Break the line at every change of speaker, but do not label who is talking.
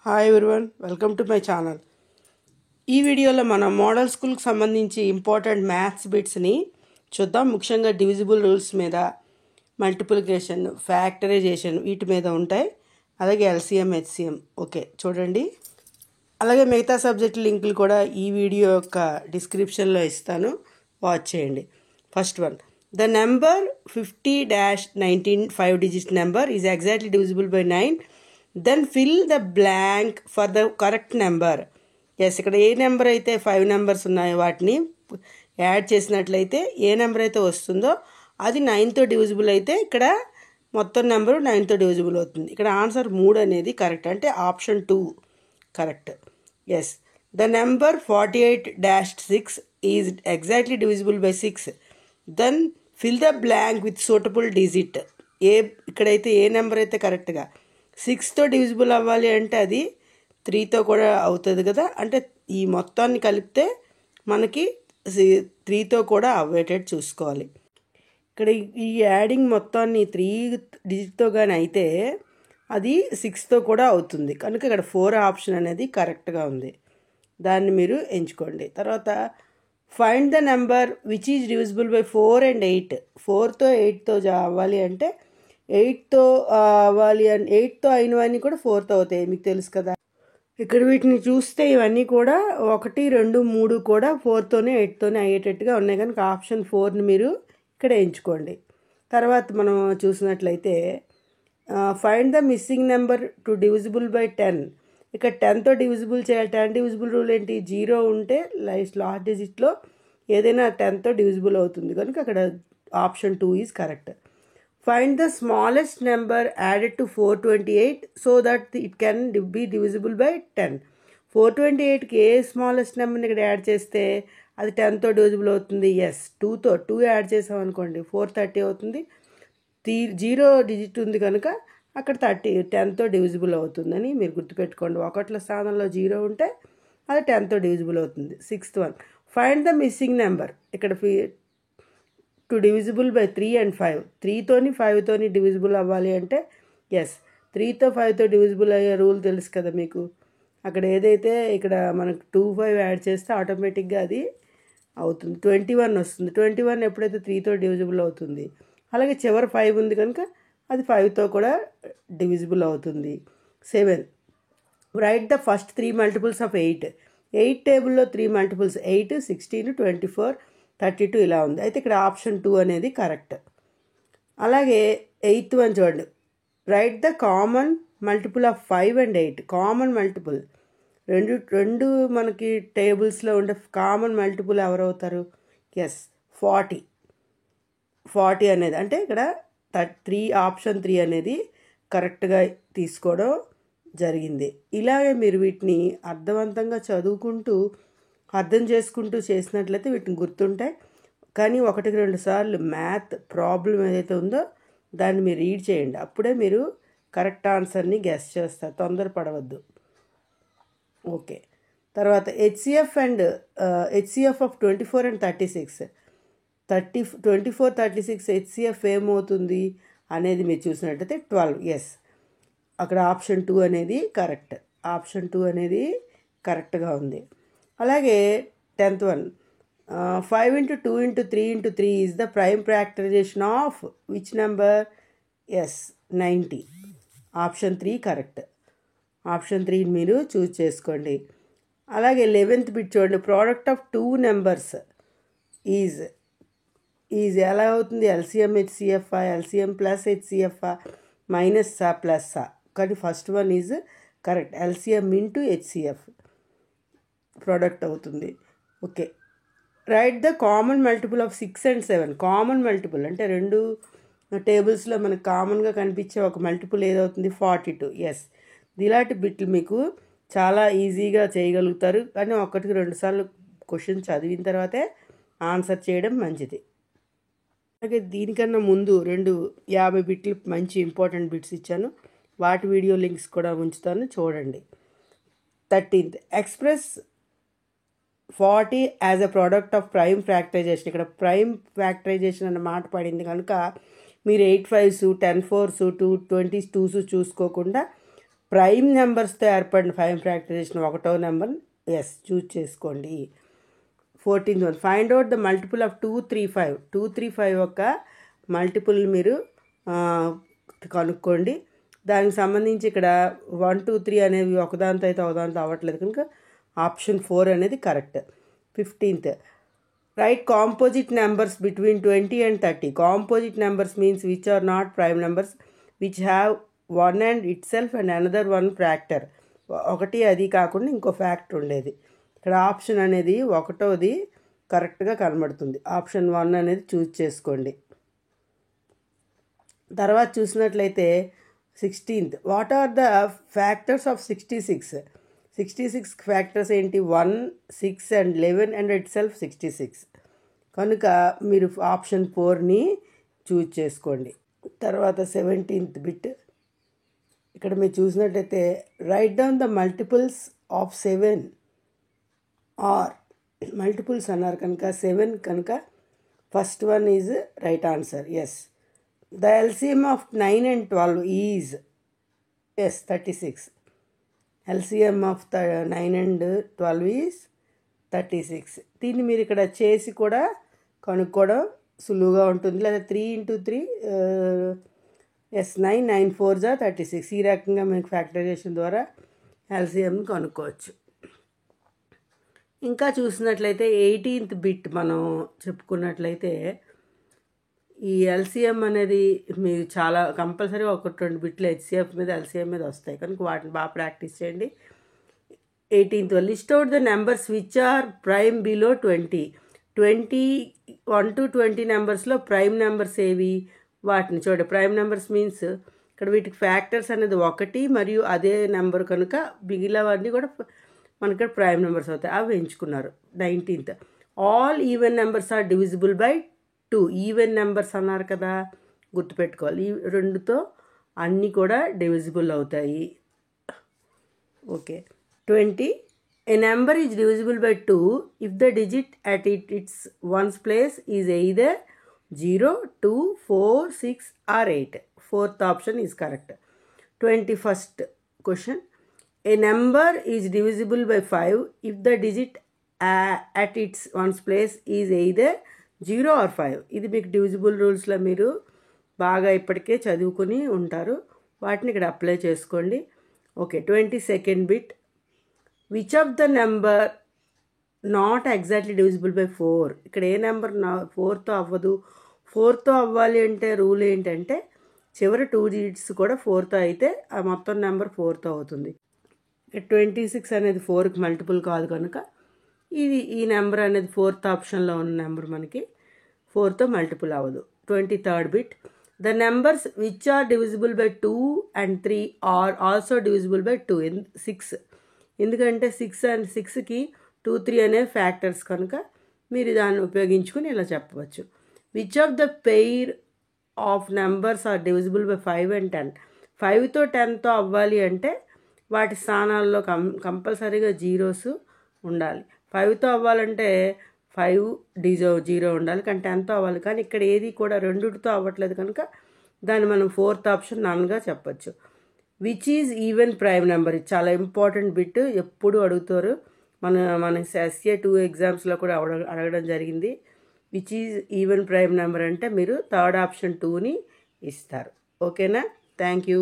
Hi everyone, welcome to my channel. ఈ వీడియోలో మనం మోడల్ స్కూల్కి సంబంధించి ఇంపార్టెంట్ మ్యాథ్స్ బిట్స్ని చూద్దాం. ముఖ్యంగా డివిజిబుల్ రూల్స్ మీద, మల్టిప్లికేషన్, ఫ్యాక్టరైజేషన్ వీటి మీద ఉంటాయి. అలాగే ఎల్సిఎం, హెచ్సిఎం. ఓకే, చూడండి. అలాగే మిగతా సబ్జెక్ట్ లింకులు కూడా ఈ వీడియో యొక్క డిస్క్రిప్షన్లో ఇస్తాను, వాచ్ చేయండి. First one, the number 50-19 5 digit number is exactly divisible by 9. Then fill the blank for the correct number. Yes, ఇక్కడ ఏ నెంబర్ అయితే 5 నెంబర్స్ ఉన్నాయో వాటిని యాడ్ చేసినట్లయితే ఏ నెంబర్ అయితే వస్తుందో అది 9తో డివిజిబుల్ అయితే ఇక్కడ మొత్తం నెంబరు 9తో డివిజిబుల్ అవుతుంది. ఇక్కడ ఆన్సర్ 3 అనేది కరెక్ట్, అంటే option 2 correct. Yes, the number 48-6 is exactly divisible by 6. Then fill the blank with suitable digit. ఇక్కడైతే ఏ నెంబర్ అయితే కరెక్ట్గా 6తో డివిజిబుల్ అవ్వాలి అంటే అది 3తో కూడా అవుతుంది కదా, అంటే ఈ మొత్తాన్ని కలిపితే మనకి 3తో కూడా అవ్వేటట్టు చూసుకోవాలి. ఇక్కడ ఈ యాడింగ్ మొత్తాన్ని 3 డిజిట్తో కానీ అయితే అది 6తో కూడా అవుతుంది, కనుక ఇక్కడ 4 ఆప్షన్ అనేది కరెక్ట్గా ఉంది, దాన్ని మీరు ఎంచుకోండి. తర్వాత find the number which is divisible by 4 and 8. 4తో 8తో అవ్వాలి అంటే 8తో అవ్వాలి అని 8తో అయినవన్నీ కూడా 4తో అవుతాయి, మీకు తెలుసు కదా. ఇక్కడ వీటిని చూస్తే ఇవన్నీ కూడా 1, 2, 3 కూడా 4తోనే 8తోనే అయ్యేటట్టుగా ఉన్నాయి, కనుక ఆప్షన్ 4ని మీరు ఇక్కడ ఎంచుకోండి. తర్వాత మనం చూసినట్లయితే find the missing number to divisible by 10. ఇక్కడ 10తో డివిజిబుల్ చేయాలి. 10 డివిజిబుల్ రూల్ ఏంటి? 0 ఉంటే లాస్ట్ డిజిట్లో ఏదైనా 10తో డివిజిబుల్ అవుతుంది, కనుక అక్కడ option 2 is correct. Find the smallest number added to 428 so that it can be divisible by 10. 428కి ఏ స్మాలెస్ట్ నెంబర్ని ఇక్కడ యాడ్ చేస్తే అది 10తో డివిజిబుల్ అవుతుంది. ఎస్, 2 యాడ్ చేసాం అనుకోండి 430 అవుతుంది. 0 డిజిట్ ఉంది కనుక అక్కడ 10తో డివిజిబుల్ అవుతుందని మీరు గుర్తుపెట్టుకోండి. 1ల స్థానంలో 0 ఉంటే అది 10తో డివిజిబుల్ అవుతుంది. 6th one, find the missing number. ఇక్కడ టు డివిజిబుల్ బై 3 and 5. 3తోని 5తోని డివిజిబుల్ అవ్వాలి అంటే ఎస్, 3తో 5తో డివిజిబుల్ అయ్యే రూల్ తెలుసు కదా మీకు. అక్కడ ఏదైతే ఇక్కడ మనకు 2, 5 యాడ్ చేస్తే ఆటోమేటిక్గా అది అవుతుంది, 21 వస్తుంది. 21 ఎప్పుడైతే 3తో డివిజిబుల్ అవుతుంది, అలాగే చివరి 5 ఉంది కనుక అది 5తో కూడా డివిజిబుల్ అవుతుంది. 7, right the first 3 multiples of 8. 8 టేబుల్లో 3 multiples 8, 16, 24, 32 ఇలా ఉంది, అయితే ఇక్కడ ఆప్షన్ 2 అనేది కరెక్ట్. అలాగే 8th వన్ చూడండి, right the common multiple of 5 and 8. Common multiple రెండు మనకి టేబుల్స్లో ఉండే కామన్ మల్టిపుల్ ఎవరవుతారు? ఎస్, 40 అనేది, అంటే ఇక్కడ 3 ఆప్షన్ 3 అనేది కరెక్ట్గా తీసుకోవడం జరిగింది. ఇలాగే మీరు వీటిని అర్థవంతంగా చదువుకుంటూ అర్థం చేసుకుంటూ చేసినట్లయితే వీటిని గుర్తుంటాయి. కానీ 1-2 సార్లు మ్యాథ్ ప్రాబ్లం ఏదైతే ఉందో దాన్ని మీరు రీడ్ చేయండి, అప్పుడే మీరు కరెక్ట్ ఆన్సర్ని గెస్ చేస్తారు, తొందరపడవద్దు. ఓకే, తర్వాత హెచ్సిఎఫ్ ఆఫ్ 24 and 36. 24, 36 హెచ్సిఎఫ్ ఏమవుతుంది అనేది మీరు చూసినట్టయితే 12. ఎస్, అక్కడ ఆప్షన్ 2 అనేది కరెక్ట్. ఆప్షన్ 2 అనేది కరెక్ట్గా ఉంది. అలాగే 10th one, 5 into 2 into 3 into 3 is the prime factorization of which number? Yes, 90. Option 3 correct. Option 3 మీరు చూస్ చేసుకోండి. అలాగే 11th బిట్ చూడండి, ప్రోడక్ట్ ఆఫ్ 2 నెంబర్స్ ఈజ్ ఎలా అవుతుంది? LCM HCF, LCM plus HCF, minus plus. కానీ first one is correct, LCM into HCF product అవుతుంది. Okay, write the common multiple of 6 and 7. Common multiple అంటే 2 టేబుల్స్లో మనకు కామన్గా కనిపించే ఒక మల్టిపుల్ ఏదవుతుంది? 42. ఎస్, ఇలాంటి బిట్లు మీకు చాలా ఈజీగా చేయగలుగుతారు, కానీ 1-2 సార్లు క్వశ్చన్ చదివిన తర్వాతే ఆన్సర్ చేయడం మంచిది. అలాగే దీనికన్నా ముందు 50 బిట్లు మంచి ఇంపార్టెంట్ బిట్స్ ఇచ్చాను, వాటి వీడియో లింక్స్ కూడా ఉంచుతాను, చూడండి. 13th, express 40 as a product of prime factorization. ఇక్కడ ప్రైమ్ ఫ్యాక్టరైజేషన్ అన్న మాట పడింది కనుక మీరు 8 5s, 10 4s, 2 20s, 2s చూసుకోకుండా ప్రైమ్ నెంబర్స్తో ఏర్పడిన 5 ఫ్యాక్టరైజేషన్ 1వ నెంబర్ ఎస్ చూజ్ చేసుకోండి. 14th one, find out the multiple of 235. 235 యొక్క మల్టిపుల్ మీరు కనుక్కోండి. దానికి సంబంధించి ఇక్కడ 1 2 3 అనేవి ఒకదాంతో అయితే ఒకదాంతో అవ్వట్లేదు కనుక ఆప్షన్ 4 అనేది correct. 15th, write composite numbers between 20 and 30. Composite numbers means which are not prime numbers which have one and itself and another one factor. ఒకటి అది కాకుండా ఇంకో ఫ్యాక్టర్ ఉండేది. ఇక్కడ ఆప్షన్ అనేది 1వది కరెక్ట్గా కనబడుతుంది. ఆప్షన్ 1 అనేది చూజ్ చేసుకోండి. తర్వాత చూసినట్లయితే 16th, what are the factors of 66? 66 factors ఏంటి? 1 6 and 11 అండ్ ఇట్ సెల్ఫ్ 66. కనుక మీరు ఆప్షన్ 4ని చూజ్ చేసుకోండి. తర్వాత 17th బిట్, ఇక్కడ మీరు చూసినట్లయితే write down the multiples of 7 or multiples అన్నారు కనుక 7 కనుక first one is right answer. Yes. The LCM of 9 and 12 is is 36. LCM of 9 and 12 is 36. దీన్ని మీరు ఇక్కడ చేసి కూడా కనుక్కోవడం సులువుగా ఉంటుంది. లేదా 3 into 3 ఎస్ 9 9 4 36. ఈ రకంగా మీకు ఫ్యాక్టరైజేషన్ ద్వారా ఎల్సిఎంని కనుక్కోవచ్చు. ఇంకా చూసినట్లయితే 18th బిట్ మనం చెప్పుకున్నట్లయితే ఈ ఎల్సిఎం అనేది మీరు చాలా కంపల్సరీ 1-2 బిట్లు హెచ్సిఎఫ్ మీద ఎల్సిఎం మీద వస్తాయి కనుక వాటిని బాగా ప్రాక్టీస్ చేయండి. 18th list out the numbers which are prime below 20. 21 to 20 నెంబర్స్లో ప్రైమ్ నెంబర్స్ ఏవి? వాటిని చూడండి. ప్రైమ్ నెంబర్స్ మీన్స్ ఇక్కడ వీటికి ఫ్యాక్టర్స్ అనేది 1 మరియు అదే నెంబర్ కనుక మిగిలినవన్నీ కూడా మనకి ఇక్కడ ప్రైమ్ నెంబర్స్ అవుతాయి. అవి ఎంచుకున్నారు. 19th, all even numbers are divisible by 2. Even numbers అన్నారు కదా, గుర్తుపెట్టుకోవాలి. ఈ 2తో అన్నీ కూడా డివిజిబుల్ అవుతాయి. Okay. 20, a number is divisible by 2 if the digit at its ones place is either 0, 2, 4, 6 or 8. 4th option is correct. 21st question, a number is divisible by 5 if the digit at its ones place is either 0 or 5. ఇది మీకు divisible రూల్స్లో మీరు బాగా ఇప్పటికే చదువుకుని ఉంటారు. వాటిని ఇక్కడ apply చేసుకోండి. Okay. 22nd bit, which of the number not exactly divisible by 4? ఇక్కడ ఏ నెంబర్ 4తో అవ్వదు? 4తో అవ్వాలి అంటే రూల్ ఏంటంటే చివరి 2 డిజిట్స్ కూడా 4తో అయితే ఆ మొత్తం నెంబర్ 4తో అవుతుంది. 26 అనేది 4కి మల్టిపుల్ కాదు కనుక ఈ నెంబర్ అనేది 4th ఆప్షన్లో ఉన్న నెంబర్ మనకి 4తో మల్టిపుల్ అవ్వదు. 23rd bit, the numbers which are divisible by 2 and 3 are also divisible by 2. 6 ఎందుకంటే 6 and 6కి 2 3 అనే ఫ్యాక్టర్స్ కనుక మీరు దాన్ని ఉపయోగించుకుని ఇలా చెప్పవచ్చు. Which of the pair of numbers are divisible by 5 and 10? 5తో 10తో అవ్వాలి అంటే వాటి స్థానాల్లో కంపల్సరీగా జీరోస్ ఉండాలి. 5తో అవ్వాలంటే 5 0 ఉండాలి, కానీ 10తో అవ్వాలి. కానీ ఇక్కడ ఏది కూడా 2తో అవ్వట్లేదు కనుక దాన్ని మనం 4th ఆప్షన్ నన్గా చెప్పచ్చు. Which is even prime number? ఇది చాలా ఇంపార్టెంట్ బిట్, ఎప్పుడు అడుగుతారు. మన SCA 2 ఎగ్జామ్స్లో కూడా అడగడం జరిగింది. Which is even prime number అంటే మీరు 3rd ఆప్షన్ 2ని ఇస్తారు. ఓకేనా? Thank you.